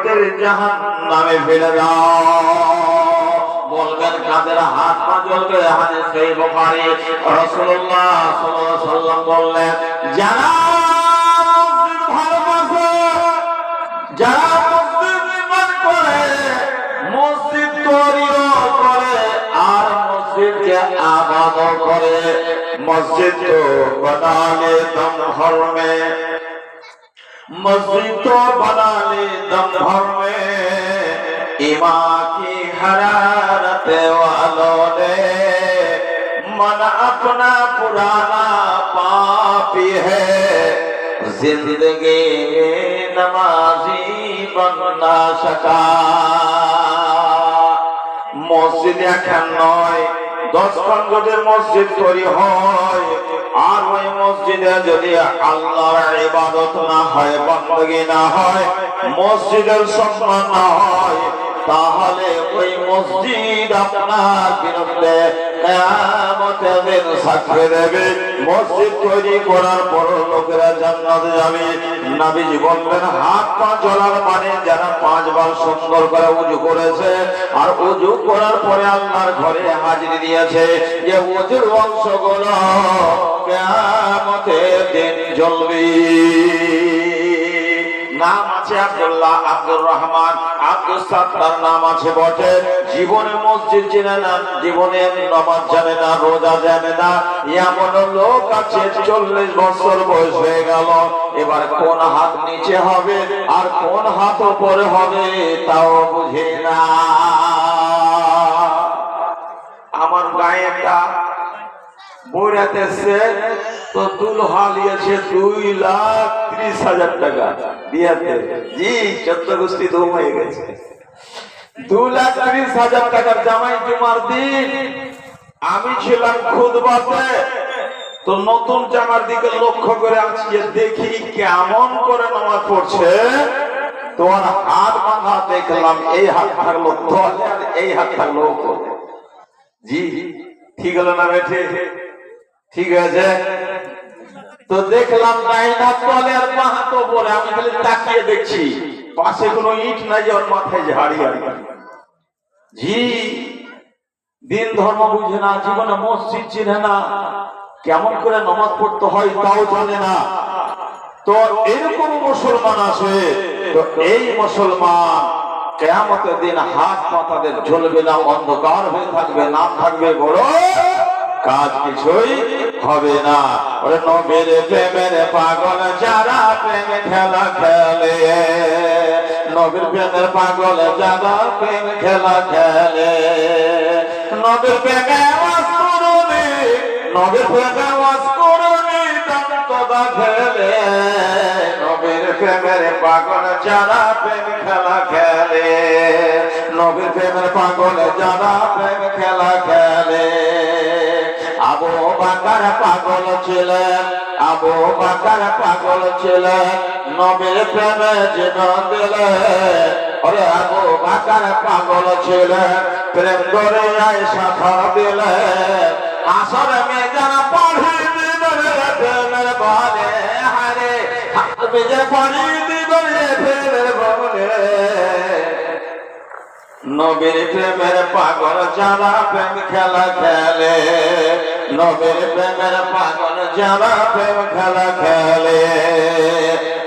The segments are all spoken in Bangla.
ব্যক্তির জাহান্নামে ফেলে দাও। বলবেন কাদের হাত পা জ্বলবে? হাদিস সহিহ বুখারী। রাসূলুল্লাহ সাল্লাল্লাহু আলাইহি ওয়াসাল্লাম বললেন, যারা মসজিদ ভালোবাসে, যারা মসজিদ নির্মাণ করে, মসজিদ তৈরি করে, আর মসজিদকে আবাদ করে, মসজিদ তো বানালে দম ভর মে, मस्जिद तो बना ले दम भर में, ईमान की हरारत वालों ने मन अपना पुराना पापी है, जिंदगी में नमाजी बन ना सका। मस्जिद এখন নয়, 10-15 মসজিদ তৈরি হয়, আর ওই মসজিদে যদি আল্লাহর ইবাদত না হয়, বندگی না হয়, মসজিদের সম্মান না হয়, তাহলে ওই মসজিদ আপনার বিরুদ্ধে কিয়ামতের দিন সাক্ষী দেবে। মসজিদ তৈরি করার পর লোকেরা জান্নাতে যাবে। নবীজি বললেন, হাত পা জ্বলার মানে যারা 5 বার সুন্দর করে ওযু করেছে, আর ওযু করার পরে আল্লাহর ঘরে হাজিরি দিয়েছে, যে ওযুর অংশগুলো কিয়ামতের দিন জ্বলবে। নাম আছে আব্দুল্লাহ, আব্দুর রহমান, আব্দুস সাত্তার নাম আছে বটে। জীবনে মসজিদ চেনে না, জীবনে নামাজ জানে না, রোজা জানে না, এমন লোক আছে 40 বছর বয়স হয়ে গেল, এবার কোন হাত নিচে হবে আর কোন হাত উপরে হবে তাও বুঝে না। আমার গায়ে একটা বইরাতে এসে তো দুলহা নিয়েছে 2,30,000 টাকা দিয়াতে। জি, 14 গোষ্ঠী ধুম হয়ে গেছে। 2,30,000 টাকার জামাই জুমার দিন আমি ছিলাম খুতবাতে, তো নতুন জামার দিকে লক্ষ্য করে আজকে দেখি কেমন করে নামাজ পড়ছে। তোমার হাত বাঁধা দেখলাম, এই হাত থাকলো তলে আর এই হাত থাকলো উপরে। জি ঠিক হলো না বেঠে? ঠিক আছে। তো দেখলাম ডাইনা তলে আর বাঁ হাত উপরে। আমি খালি তাকিয়ে দেখছি, পাশে কোনো ইট নাই যে ওর মাথায় ঝাড়ি আর। জি, দিন ধর্ম বুঝে না, জীবনে মসজিদ চিনে না, কেমন করে নামাজ পড়তে হয় তাও জানে না। তো এরকম মুসলমান আছে, তো এই মুসলমান কিয়ামতের দিন হাত পা তাদের জ্বলবে না, অন্ধকার হয়ে থাকবে, নাম থাকবে বড়, কাজ কিছুই হবে না। ওরে নবীর প্রেমের পাগল যারা প্রেম খেলা খেলে, নবীর প্রেমের পাগল যারা প্রেম খেলা খেলে, নবীর প্রেমে ওয়াজ করুনি, নবীর প্রেমে ওয়াজ করুনি দন্তদা খেলে, নবীর প্রেমের পাগল যারা প্রেম খেলা খেলে, নবীর প্রেমের পাগল যারা প্রেম খেলা খেলে। আবু বকর পাগল ছিলেন, আবু বকর পাগল ছিলেন, নবীর প্রেমে জীবন দিলেন। ওরে আবু বকর পাগল ছিলেন, প্রেম করে আয়েশা দিলেন। আসর ময়দান পড়ে দিবেন প্রেমের বলে, হারে হাত বেজে পড়ে দিবেন প্রেমের বলে। নবীর প্রেমের পাগল যারা প্রেম খেলা খেলে, নবীর প্রেমের পাগল যারা প্রেম খেলা খেলে।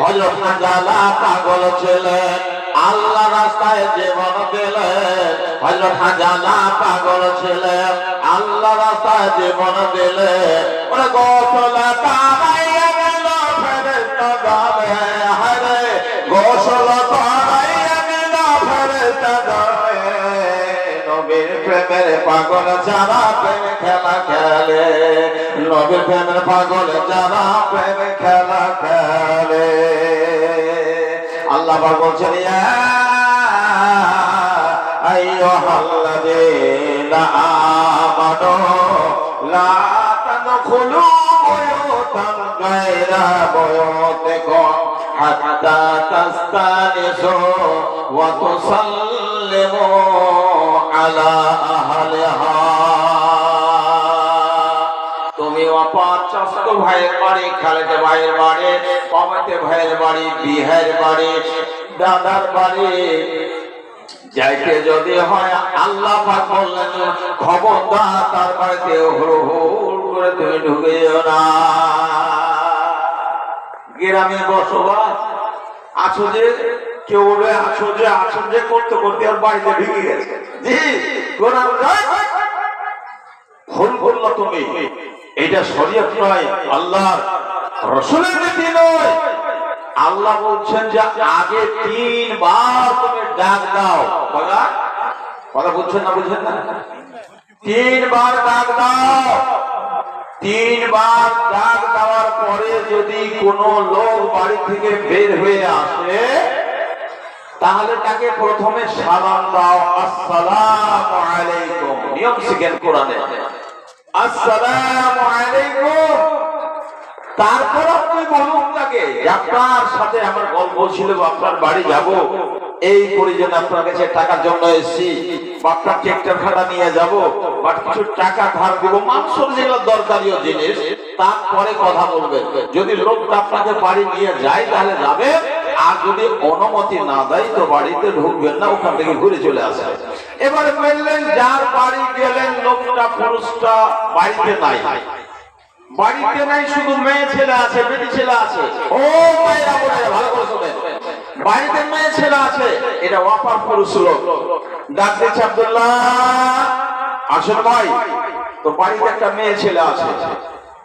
হযরত হানজালা পাগল ছিলেন, আল্লাহ রাস্তায় জীবন দিলেন। হযরত হানজালা পাগল ছিলেন, আল্লাহ রাস্তায় জীবন দিলেন। ওরে গোসল করাইয়া গেল ফেরেশতা গাবে, হারে গোসল করাইয়া গেল ফেরেশতা গাবে। নবীর প্রেমের পাগল যারা প্রেম খেলা খেলে, নবীর প্রেমের পাগল যারা প্রেম খেলা খেলে। আল্লাহ পাক বলছেন, ইয়া আইয়ুহাল্লাযীনা আমানু লা তাদখুলু বুয়ুতান গায়রা বুয়ুতিকুম হাত্তা তাস্তানিসু ওয়া তুসাল্লিমু আলা আহলিহা। তুমি অপার চাচাতো ভাইয়ের বাড়ি, খালেতে ভাইয়ের বাড়ি, মামাতে ভাইয়ের বাড়ি, বিহার বাড়ি, দাদার বাড়ি যাইতে যদি হয় আল্লাহ পাক বললেন খবরদার তার বাড়িতে হুড় করে তুমি ঢুকে যেও না। গ্রামে বসবাস আছো যে কেউ বলবে আছো যে করতে করতে আর বাড়িতে ঢুকে গেছে। জি কোরআন ভুল করলো তুমি, এটা শরীয়ত নয়, আল্লাহর রাসূলের নীতি নয়। আল্লাহ বলছেন যে আগে 3 বার তুমি ডাক দাও। কথা বুঝছেন না? বুঝছেন না? 3 বার ডাক দাও। 3 বার ডাক দেওয়ার পরে যদি কোনো লোক বাড়ি থেকে বের হয়ে আসে তাহলে তাকে প্রথমে সালাম দাও, আসসালামু আলাইকুম। নিয়ম শিখেন কোরআনে, আসসালামু আলাইকুম। তারপর আপনি বলুন তাকে আপনার সাথে আমার গল্প ছিল, আপনার বাড়ি যাব, এই পরিজনে আপনার কাছে টাকার জন্য এসেছি, বা আপনার ট্রাক্টর ভাড়া নিয়ে যাব, বা কিছু টাকা ধার দেব, মানুষের যেগুলো দরকারীয় জিনিস, তারপরে কথা বলবেন। যদি লোকটা আপনাকে বাড়ি নিয়ে যায় তাহলে যাবে, আর যদি অনুমতি না দেয় তো বাড়িতে ঢুকবেন না, ওখান থেকে ঘুরে চলে আসবে। এবারে বললেন যার বাড়ি গেলেন লোকটা পুরুষটা বাড়িতে নাই, বাড়িতে নাই, শুধু মেয়ে ছেলে আছে, বেটি ছেলে আছে। ও মায়েরা বোনেরা ভালো করে শুনেন, বাড়িতে মেয়ে ছেলে আছে, এটা ওয়াপার পুরুষ লোক। ডাক দিচ্ছে আব্দুল্লাহ আসেন ভাই। তো বাড়িতে একটা মেয়ে ছেলে আছে,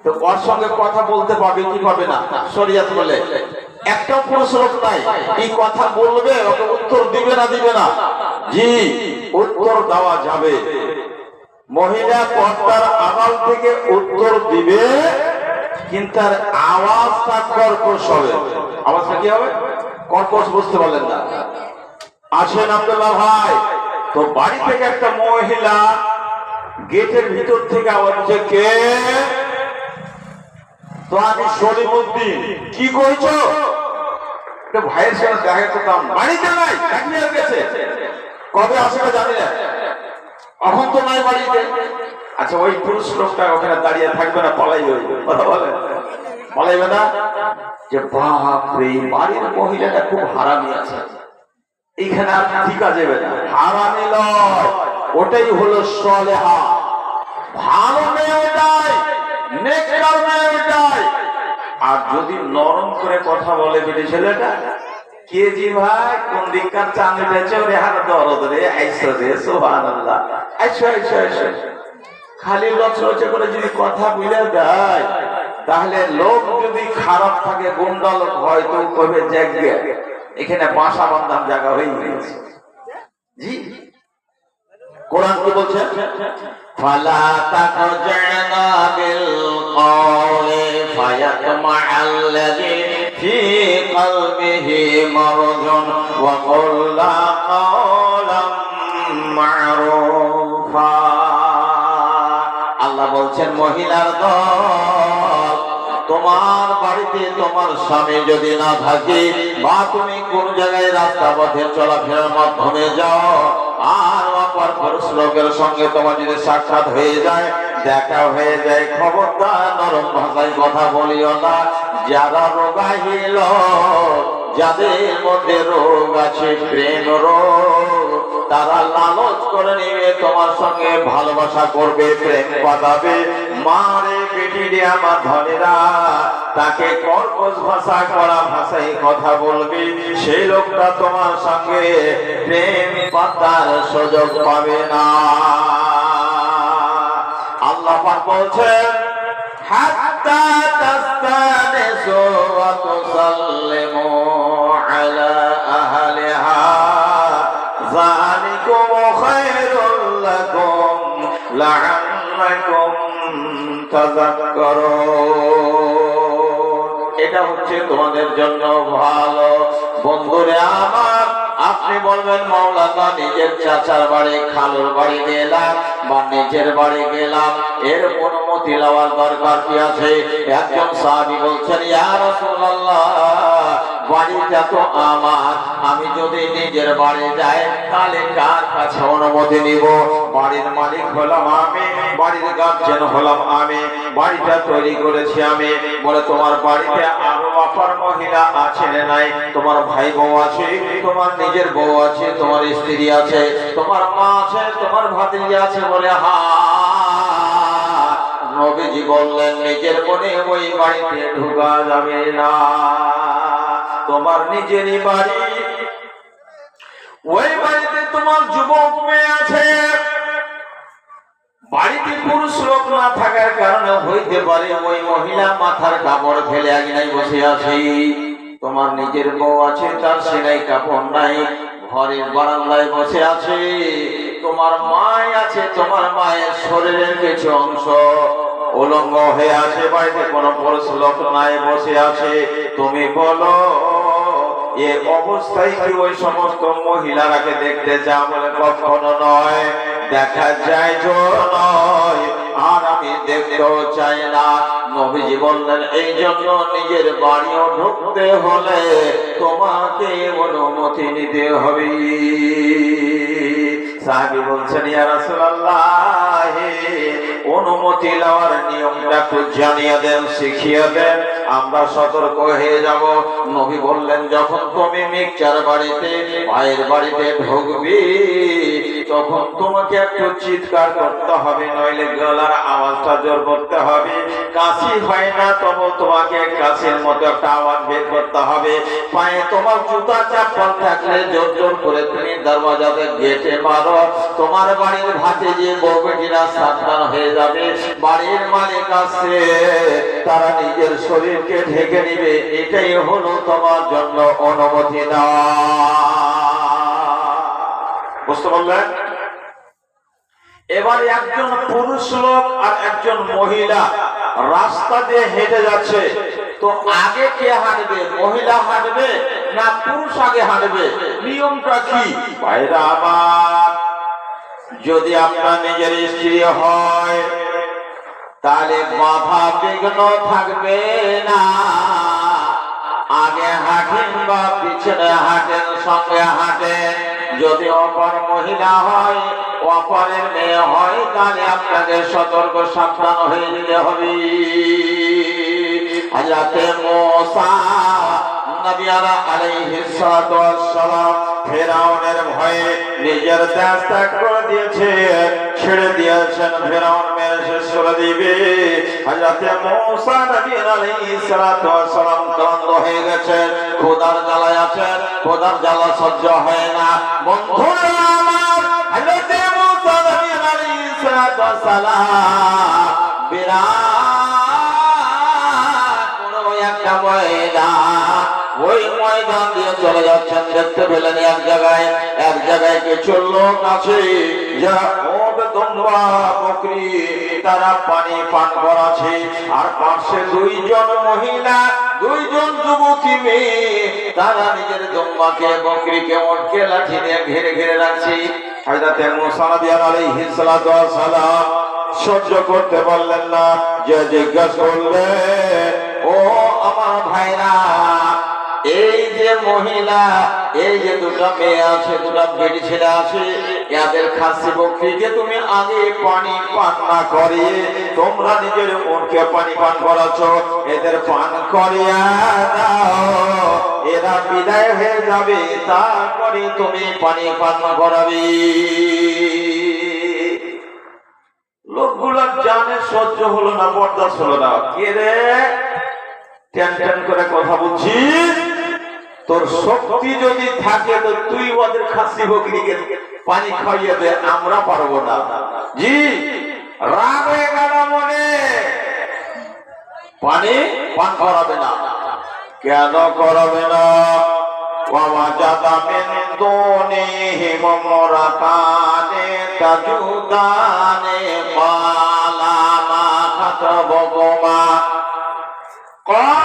তো ওর সঙ্গে কথা বলতে পারবে কি পাবে না শরীয়ত বলে। একটা পুরুষ লোক নাই, এই কথা বলবে, ওকে উত্তর দিবে না? দিবে না? জি উত্তর দেওয়া যাবে। মহিলা পর্দার আড়াল থেকে উত্তর দিবে, কিন্তু তার আওয়াজটা কর্কশ হবে। আওয়াজটা কি হবে? কর্কশ। বুঝতে পারলেন না? আসেন আব্দুল্লাহ ভাই। তো বাড়ি থেকে একটা মহিলা গেটের ভিতর থেকে আওয়াজ হচ্ছে, কে? তো আমি সলিমুদ্দিন। কি কইছো? ভাইয়ের সাথে দেখা করতাম, বাড়িতে নাই, কাটিয়ে গেছে, কবে আসবে জানি না, এখন তো নাই বাড়িতে। আচ্ছা ওই পুরুষ লোকটা ওখানে দাঁড়িয়ে থাকবে না, পালাইবে? কথা বলে পালাইবে না? যে বাপরে বাড়ির মহিলাটা খুব হারামি আছে, এইখানে আর ঠিকা যাবে না। হারামি লয়, ওটাই হলো সলেহা, ভালো মেয়ে ওটাই, নেককার মেয়ে ওটাই। আর যদি নরম করে কথা বলে বেটি ছেলেটা, কে জি ভাই কোন দিককার চাঁদ উঠেছে, ওরে হাত দরদ রে, আইসো রে, সুবহানাল্লাহ, আইসো আইসো আইসো। খালি লচলচে করে যদি কথা বলে দেয়, তাহলে লোক যদি খারাপ থাকে, গুন্ডা লোক হয়, তো কবে জাগবে, এখানে বাসা বান্ধার জায়গা হয়ে গেছে। জি কোরআন কি বলছে? ফালা তাকজানা বিল কওলি ফায়াতমাআল্লাযী ফি কলবিহি মারজুন ওয়া কুল্লা কওলাম মা'রুফা। আল্লাহ বলছেন মহিলার দল, তোমার বাড়িতে তোমার স্বামী যদি না থাকে, বা তুমি কোন জায়গায় রাস্তা পথে চলাফেরার মাধ্যমে যাও, আর অপর পুরুষ লোকের সঙ্গে তোমার যদি সাক্ষাৎ হয়ে যায়, দেখা হয়ে যায়, খবরদার নরম ভাষায় কথা বলিও না। যারা রোগাহীন, যাদের মধ্যে রোগ আছে, প্রেম রোগ, তারা লালচ করে নিবে, তোমার সঙ্গে ভালোবাসা করবে, প্রেম পাতাবে। মারে বেটি রে আমার ধনেরা, তাকে কর্কশ ভাষা, কড়া ভাষায় কথা বলবে, সেই লোকটা তোমার সঙ্গে প্রেম পাতার সুযোগ পাবে না। আল্লাহ পাক বলছেন, হাত্তা তাস্তানিসু ওয়া তুসাল্লিমু আলা আহলিহা যালিকুম খায়রুল লাকুম লাআল্লাকুম তাযাক্কারুন। এটা হচ্ছে তোমাদের জন্য ভালো। বন্ধুরে আমার, আপনি বলবেন মাওলানা নিজের চাচার বাড়ি, খালুর বাড়ি গেলাম, বা নিজের বাড়ি গেলাম, এর অনুমতি লওয়ার দরকার কি আছে? একজন সাহাবী বলছেন, ইয়া রাসূলুল্লাহ, বাড়িটা তো আমার, আমি যদি নিজের বাড়ি যাই তাহলে কার কাছে অনুমতি নিব? বাড়ির মালিক হলাম আমি, বাড়ির গার্জিয়ান হলাম আমি, বাড়িটা তৈরি করেছি আমি। বলে তোমার বাড়িতে আরো অপর মহিলা আছে না নাই? তোমার ভাই বউ আছে, তোমার নিজের বউ আছে, তোমার স্ত্রী আছে, তোমার মা আছে, তোমার ভাতিজা আছে বলে হা। নবীজি বললেন নিজের মনে ওই বাড়িতে ঢোকা যাবে না। তোমার নিজেরই বাড়ি, ওই বাড়িতে তোমার যুবক মেয়ে আছে। বাড়িতে পুরুষ লোক না থাকার কারণে হইতে পারে ওই মহিলা মাথার কাপড় ফেলে আগিনায় বসে আছে। তোমার নিজের বউ আছে, তার সেলাই কাপড় নাই, ঘরের বারান্দায় বসে আছে। তোমার মায় আছে, তোমার মায়ের শরীরের কিছু অংশ উলঙ্গ হয়ে আছে, বাড়িতে কোনো পুরুষ লোক নাই, বসে আছে। তুমি বলো এ অবস্থায় কি ওই সমস্ত মহিলারাকে দেখতে যা? বলে কখনো নয়, দেখা যায় তো নয়, আর আমি দেখতেও চাই না। নবীজি বললেন এই জন্য নিজের বাড়িও ঢুকতে হলে তোমাকে অনুমতি নিতে হবে। সাহাবী বলছেন ইয়া রাসূলুল্লাহ, অনুমতি নেওয়ার নিয়মটা একটু জানিয়ে দেন, শিখিয়ে দেন, আমরা সতর্ক হয়ে যাব। নবী বললেন যখন তুমি মিকচার বাড়িতে, ভাইয়ের বাড়িতে ঢুকবি, তখন তোমাকে একটু চিৎকার করতে হবে, নইলে গলার আওয়াজটা জোর করতে হবে। কাশি হয় না, তবু তোমাকে কাশির মতো একটা আওয়াজ বের করতে হবে। পায়ে তোমার জুতা চাপল থাকলে জোর জোর করে তুমি দরওয়াজাতে গেটে মারো। তোমার বাড়ির ভাতিজি বউ বেটিরা সাবধান হয়ে যাবে। বাড়ির মালিক আছে, তারা নিজের শরীরকে ঢেকে নিবে। এটাই হলো তোমার জন্য অনুমতি দেওয়া। বুঝতে পারলেন? এবার একজন পুরুষ লোক আর একজন মহিলা রাস্তা দিয়ে হেঁটে যাচ্ছে, তো আগে কে হাঁটবে? মহিলা হাঁটবে না পুরুষ আগে হাঁটবে? নিয়মটা কি? ভাইরা আমার, যদি আপনার নিজের স্ত্রী হয় তাহলে বাধা বিঘ্ন থাকবে না। আগে হাঁটেন বা পিছনে হাঁটেন, সঙ্গে হাঁটেন। যদি অপর মহিলা হয়, অপরের মেয়ে হয়, তাহলে আপনাকে সতর্ক সাবধান হয়ে যেতে হবে। হযরতে মুসা নবী আলাইহিস সালাম ফেরাউনের ভয়ে নিজের দেশ ত্যাগ করে দিয়েছে, ছেড়ে দিয়েছেন। ফেরাউন মেরে শেষ করে দিবে। হযরতে মুসা নবী আলাইহিস সালাম ক্লান্ত হয়ে গেছেন, খোদার জ্বালায় আছেন, খোদার জ্বালা সহ্য হয় না। বন্ধুরা আমার, হযরতে মুসা নবী আলাইহিস সালাম বিরাট কোনো একটা ময়দান, ওই ময়দান দিয়ে চলে যাচ্ছেন। দেখতে পেলেন এক জায়গায় কিছু লোক আছে যারা ওট দুম্বা বকরি তারা পানি পান করাছে, আর পাশে দুইজন মহিলা, দুইজন যুবতী মেয়ে, তারা নিজের দুম্বাকে বকরিকে ওটকে লাঠি দিয়ে ঘিরে ঘিরে রাখছে। হযরতে মুসা আলাইহিস সালাম সহ্য করতে পারলেন না, যে জিজ্ঞাসা করলেন ও আমার ভাইরা, এই যে মহিলা, এই যে দুটো মেয়ে আছে, দুটো বেটি ছেলে আছে, এদের খাসি বকরিকে তুমি আগে পানি পান না করিয়ে তোমরা নিজের ওটকে পানি পান করাচ্ছ, এদের পান করিয়া দাও, এরা বিদায় হয়ে যাবে, তারপরে তুমি পানি পান করাবি। লোকগুলা জানে, সহ্য হলো না, বরদাস্ত হলো না। কে রে টেন টেন করে কথা বলছিস? তোর শক্তি যদি থাকে তো তুই ওদের খাসি বকরিকে পানি খাইয়ে দে, আমরা পারবো না। জি, রাগ হয়ে গেল মনে, পানি পান করাবে না। কেন করাবে না? ওয়াজাদা মিন দুনিহিম মুরাতানে তাজুদানে ক্বালা মা খাতাবুকুমা।